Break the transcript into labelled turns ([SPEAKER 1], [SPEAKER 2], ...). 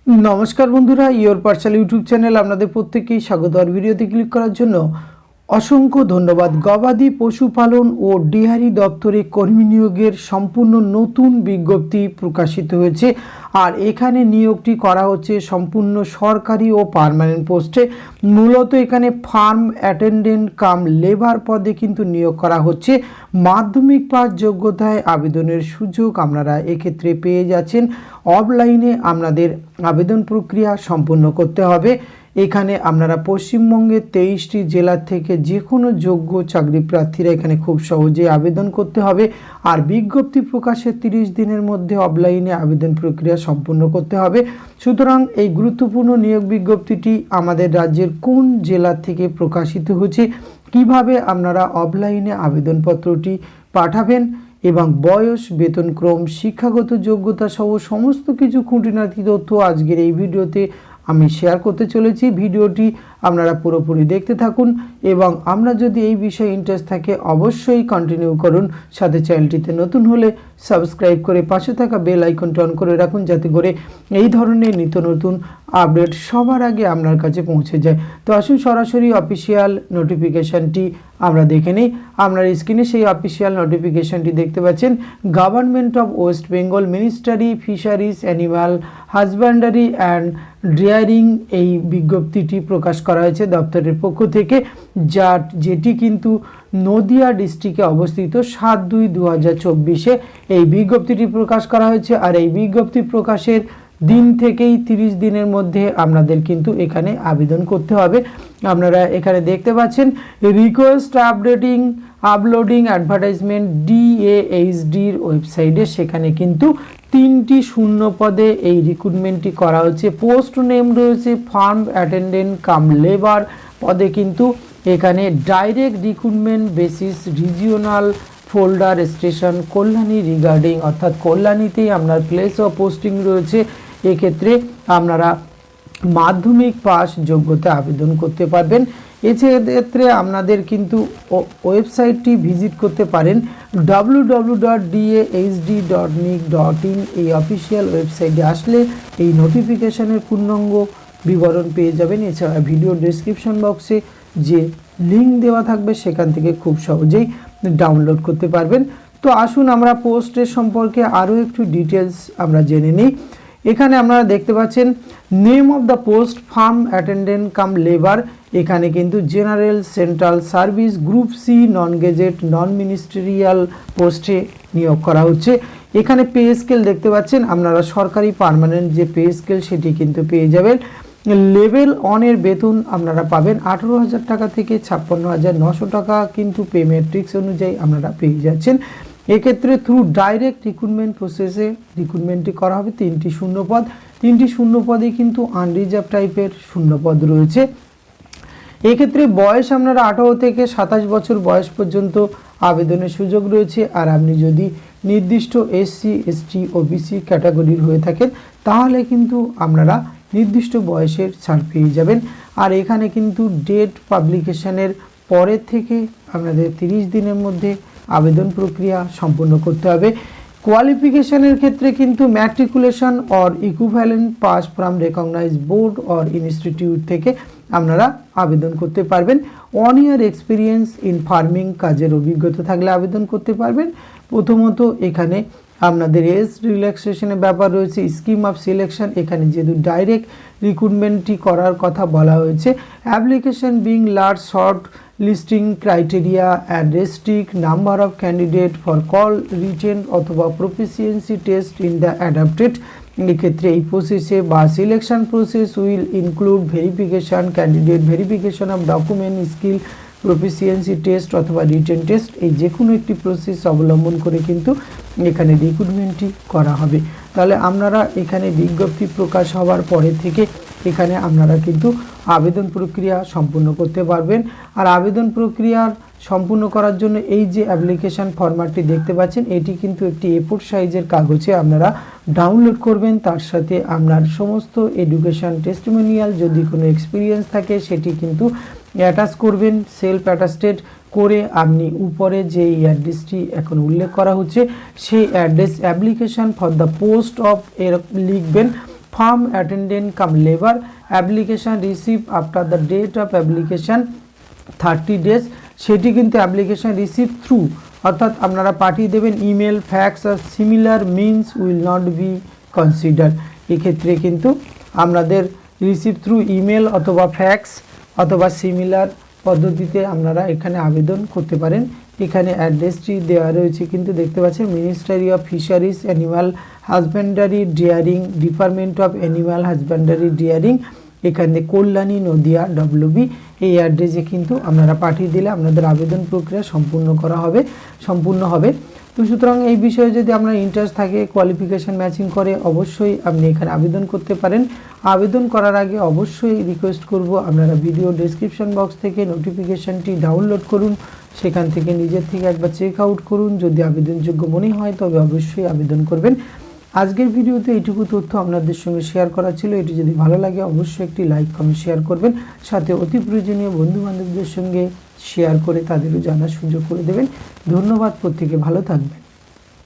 [SPEAKER 1] নমস্কার বন্ধুরা, your পার্সাল YouTube channel আপনাদের প্রত্যেককেই স্বাগত। আর ভিডিওতে ক্লিক করার জন্য অসংখ্য ধন্যবাদ। গবাদি পশুপালন ও ডেয়ারি দপ্তরে কর্মী নিয়োগের সম্পূর্ণ নতুন বিজ্ঞপ্তি প্রকাশিত হয়েছে। আর এখানে নিয়োগটি করা হচ্ছে সম্পূর্ণ সরকারি ও পার্মানেন্ট পোস্টে। মূলত এখানে ফার্ম অ্যাটেন্ডেন্ট কাম লেবার পদে কিন্তু নিয়োগ করা হচ্ছে। মাধ্যমিক পাস যোগ্যতায় আবেদনের সুযোগ আপনারা এক্ষেত্রে পেয়ে যাচ্ছেন। অফলাইনে আপনাদের আবেদন প্রক্রিয়া সম্পূর্ণ করতে হবে। এখানে আপনারা পশ্চিমবঙ্গের 23টি জেলা থেকে যে কোনো যোগ্য চাকরি প্রার্থীরা এখানে খুব সহজে আবেদন করতে হবে। আর বিজ্ঞপ্তি প্রকাশের 30 দিনের মধ্যে অফলাইনে আবেদন প্রক্রিয়া সম্পূর্ণ করতে হবে। সুতরাং এই গুরুত্বপূর্ণ নিয়োগ বিজ্ঞপ্তিটি আমাদের রাজ্যের কোন জেলা থেকে প্রকাশিত হচ্ছে, কিভাবে আপনারা অফলাইনে আবেদনপত্রটি পাঠাবেন এবং বয়স, বেতনক্রম, শিক্ষাগত যোগ্যতা সহ সমস্ত কিছু খুঁটিনাটি তথ্য আজকের এই ভিডিওতে আমি শেয়ার করতে চলেছি। ভিডিওটি আপনারা পুরোপুরি দেখতে থাকুন এবং আপনার যদি এই বিষয়ে ইন্টারেস্ট থাকে অবশ্যই কন্টিনিউ করুন। সাথে চ্যানেলটিতে নতুন হলে সাবস্ক্রাইব করে পাশে থাকা বেল আইকনটি অন করে রাখুন, যাতে করে এই ধরনের নিত্য নতুন আপডেট সবার আগে আপনার কাছে পৌঁছে যায়। তো আসুন সরাসরি অফিসিয়াল নোটিফিকেশানটি আমরা দেখে নিই। আপনার স্ক্রিনে সেই অফিসিয়াল নোটিফিকেশানটি দেখতে পাচ্ছেন। Government of West Bengal ministry fisheries, animal husbandry and daring এই বিজ্ঞপ্তিটি প্রকাশ করা হয়েছে দপ্তরের পক্ষ থেকে, যেটি কিন্তু নদিয়া ডিস্ট্রিক্টে অবস্থিত। 7/2/2024 এই বিজ্ঞপ্তিটি প্রকাশ করা হয়েছে। আর এই বিজ্ঞপ্তি প্রকাশের দিন থেকেই 30 দিনের মধ্যে আপনাদের কিন্তু এখানে আবেদন করতে হবে। আপনারা এখানে দেখতে পাচ্ছেন রিকোয়েস্ট আপলোডিং অ্যাডভার্টাইজমেন্ট DAHDর ওয়েবসাইটে। সেখানে কিন্তু 3টি শূন্য পদে এই রিক্রুটমেন্টটি করা হচ্ছে। পোস্ট নেম রয়েছে ফার্ম অ্যাটেন্ডেন্ট কাম লেবার পদে, কিন্তু এখানে direct recruitment basis regional folder station Kalyani regarding, অর্থাৎ কল্যাণীতেই আপনার প্লেস অফ পোস্টিং রয়েছে। এক্ষেত্রে আপনারা মাধ্যমিক পাস যোগ্যতা আবেদন করতে পারবেন। এক্ষেত্রে আপনাদের কিন্তু ওয়েবসাইটটি ভিজিট করতে পারেন www.dahd.nic.in। এই অফিসিয়াল ওয়েবসাইটে আসলে এই নোটিফিকেশনের পূর্ণাঙ্গ বিবরণ পেয়ে যাবেন। এছাড়া ভিডিও ডেসক্রিপশন বক্সে যে লিঙ্ক দেওয়া থাকবে সেখান থেকে খুব সহজেই ডাউনলোড করতে পারবেন। তো আসুন আমরা পোস্টের সম্পর্কে আরও একটু ডিটেলস আমরা জেনে নিই। এখানে আপনারা দেখতে পাচ্ছেন name of the post farm attendant cum labour. এখানে কিন্তু general central service group C non gazette non ministerial পোস্টে নিয়োগ করা হচ্ছে। এখানে পে স্কেল দেখতে পাচ্ছেন। আপনারা সরকারি পার্মানেন্ট যে পে স্কেল সেটি কিন্তু পেয়ে যাবেন। লেভেল অনের বেতন আপনারা পাবেন 18,000 টাকা থেকে 56,900 টাকা, কিন্তু পে ম্যাট্রিক্স অনুযায়ী আপনারা পেয়ে যাচ্ছেন। এক্ষেত্রে থ্রু ডাইরেক্ট রিক্রুটমেন্ট প্রসেসে রিক্রুটমেন্টটি করা হবে। 3টি শূন্য পদ, 3টি শূন্য পদে কিন্তু আনরিজার্ভ টাইপের শূন্য পদ রয়েছে। এক্ষেত্রে বয়স আপনারা 18 থেকে 27 বছর বয়স পর্যন্ত আবেদনের সুযোগ রয়েছে। আর আপনি যদি নির্দিষ্ট SC ST OBC ক্যাটাগরির হয়ে থাকেন তাহলে কিন্তু আপনারা নির্দিষ্ট বয়সের ছাড় পেয়ে যাবেন। আর এখানে কিন্তু ডেট পাবলিকেশনের পরের থেকে আপনাদের 30 দিনের মধ্যে আবেদন প্রক্রিয়া সম্পূর্ণ করতে হবে। কোয়ালিফিকেশনের ক্ষেত্রে কিন্তু matriculation or equivalent past form recognized board or institute থেকে আপনারা আবেদন করতে পারবেন। 1 ইয়ার এক্সপিরিয়েন্স ইন ফার্মিং কাজের অভিজ্ঞতা থাকলে আবেদন করতে পারবেন। প্রথমত এখানে আপনাদের এজ রিল্যাক্সেশনের ব্যাপার রয়েছে। স্কিম অফ সিলেকশন, এখানে যেহেতু ডাইরেক্ট রিক্রুটমেন্টটি করার কথা বলা হয়েছে। Application being large short listing criteria and restrict number of candidate for call written অথবা proficiency test in the adapted. এক্ষেত্রে এই প্রসেসে বা selection process will include verification candidate, verification of document, skill, proficiency test অথবা written test. এই যে কোনো একটি প্রসেস অবলম্বন করে কিন্তু এখানে রিক্রুটমেন্টটি করা হবে। তাহলে আপনারা এখানে বিজ্ঞপ্তি প্রকাশ হওয়ার পরে থেকে এখানে আপনারা কিন্তু আবেদন প্রক্রিয়া সম্পূর্ণ করতে পারবেন। আর আবেদন প্রক্রিয়ার সম্পূর্ণ করার জন্য এই যে অ্যাপ্লিকেশান ফরম্যাটটি দেখতে পাচ্ছেন, এটি কিন্তু একটি A4 সাইজের কাগজে আপনারা ডাউনলোড করবেন। তার সাথে আপনার সমস্ত এডুকেশান টেস্টিমোনিয়াল, যদি কোনো এক্সপিরিয়েন্স থাকে সেটি কিন্তু অ্যাটাচ করবেন। সেলফ অ্যাটাস্টেড করে আপনি উপরে যে অ্যাড্রেসটি এখন উল্লেখ করা হচ্ছে সেই address application for the post of এর লিখবেন। Farm attendant cum labour application receive after the date of application 30 days, সেটি কিন্তু অ্যাপ্লিকেশান রিসিভ থ্রু, অর্থাৎ আপনারা পাঠিয়ে দেবেন ইমেল, ফ্যাক্স আর similar means will not be consider. এক্ষেত্রে কিন্তু আপনাদের রিসিভ থ্রু ইমেল অথবা ফ্যাক্স অথবা সিমিলার পদ্ধতিতে আপনারা এখানে আবেদন করতে পারেন। এখানে অ্যাড্রেসটি দেওয়া রয়েছে কিন্তু দেখতে পাচ্ছেন ministry of fisheries animal husbandry daring, department of animal husbandry daring, এখানে কল্যাণী নদিয়া WB, এই অ্যাড্রেসে কিন্তু আপনারা পাঠিয়ে দিলে আপনাদের আবেদন প্রক্রিয়া সম্পূর্ণ হবে। তো সুতরাং এই বিষয়ে যদি আপনার ইন্টারেস্ট থাকে, কোয়ালিফিকেশান ম্যাচিং করে, অবশ্যই আপনি এখানে আবেদন করতে পারেন। আবেদন করার আগে অবশ্যই রিকোয়েস্ট করব আপনারা ভিডিও ডেসক্রিপশন বক্স থেকে নোটিফিকেশানটি ডাউনলোড করুন, সেখান থেকে নিজের থেকে একবার চেক আউট করুন। যদি আবেদনযোগ্য মনে হয় তবে অবশ্যই আবেদন করবেন। আজকের ভিডিওতে এইটুকু তথ্য আপনাদের সঙ্গে শেয়ার করা ছিল। এটি যদি ভালো লাগে অবশ্যই একটি লাইক কমেন্ট শেয়ার করবেন, সাথে অতি প্রয়োজনীয় বন্ধুবান্ধবদের সঙ্গে শেয়ার করে তাদেরও জানার সুযোগ করে দেবেন। ধন্যবাদ, প্রত্যেকে ভালো থাকবেন।